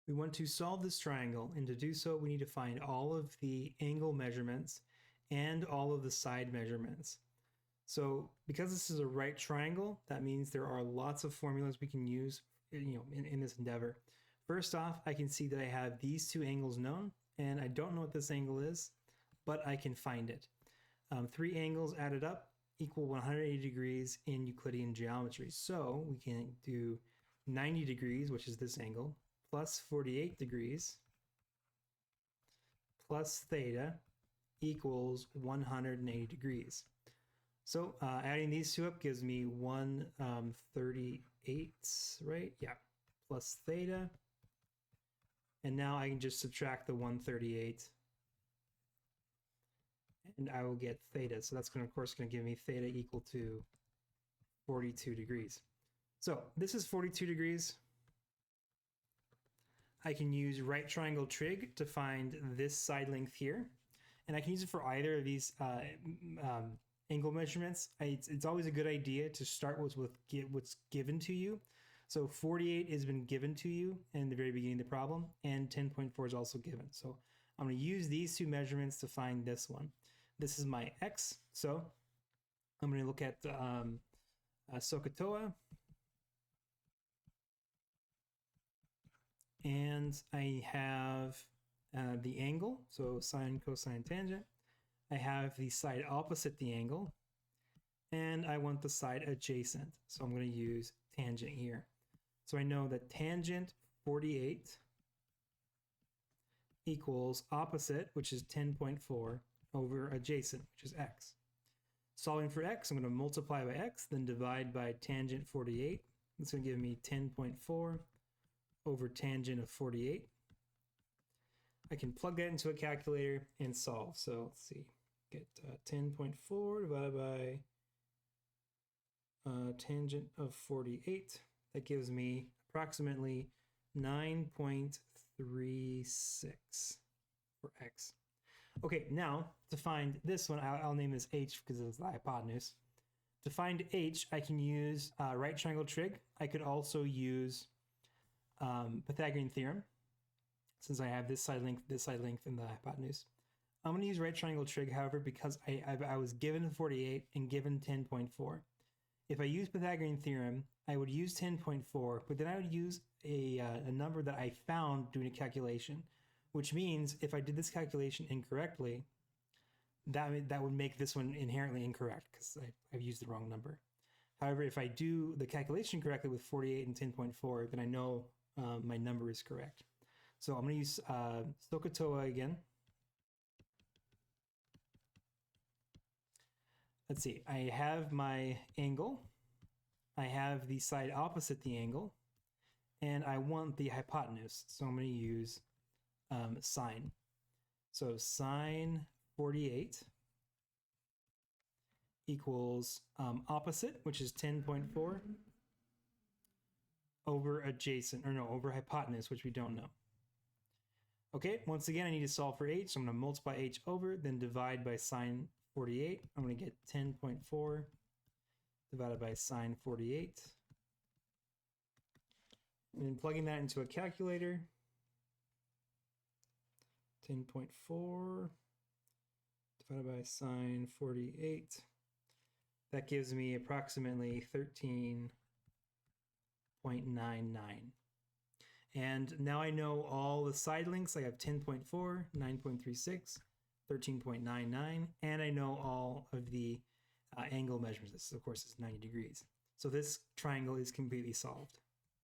We want to solve this triangle, and to do so, we need to find all of the angle measurements and all of the side measurements. So because this is a right triangle, that means there are lots of formulas we can use in this endeavor. First off, I can see that I have these two angles known, and I don't know what this angle is, but I can find it. 3 angles added up equal 180 degrees in Euclidean geometry. So we can do 90 degrees, which is this angle, plus 48 degrees, plus theta equals 180 degrees. So adding these two up gives me 138, right? Yeah, plus theta. And now I can just subtract the 138 and I will get theta. So that's of course going to give me theta equal to 42 degrees. So this is 42 degrees. I can use right triangle trig to find this side length here. And I can use it for either of these angle measurements. It's always a good idea to start with what's given to you. So 48 has been given to you in the very beginning of the problem, and 10.4 is also given. So I'm going to use these two measurements to find this one. This is my x, so I'm going to look at SOHCAHTOA, and I have the angle, so sine, cosine, tangent. I have the side opposite the angle, and I want the side adjacent. So I'm going to use tangent here. So I know that tangent 48 equals opposite, which is 10.4, over adjacent, which is x. Solving for x, I'm going to multiply by x, then divide by tangent 48. It's going to give me 10.4 over tangent of 48. I can plug that into a calculator and solve. So let's see, get 10.4 divided by tangent of 48. That gives me approximately 9.36 for x. Okay, now to find this one, I'll name this h because it's the hypotenuse. To find h, I can use right triangle trig. I could also use Pythagorean theorem, since I have this side length, and the hypotenuse. I'm going to use right triangle trig, however, because I was given 48 and given 10.4. If I use Pythagorean theorem, I would use 10.4, but then I would use a number that I found doing a calculation, which means if I did this calculation incorrectly, that would make this one inherently incorrect because I've used the wrong number. However, if I do the calculation correctly with 48 and 10.4, then I know my number is correct. So I'm going to use SOHCAHTOA again. Let's see, I have my angle, I have the side opposite the angle, and I want the hypotenuse. So I'm going to use sine. So sine 48 equals opposite, which is 10.4, over adjacent, or no, over hypotenuse, which we don't know. Okay, once again, I need to solve for h, so I'm going to multiply h over, then divide by sine 48. I'm going to get 10.4 divided by sine 48. And then plugging that into a calculator, 10.4 divided by sine 48. That gives me approximately 13.99. And now I know all the side lengths. I have 10.4, 9.36, 13.99, and I know all of the angle measurements. This, of course, is 90 degrees. So this triangle is completely solved.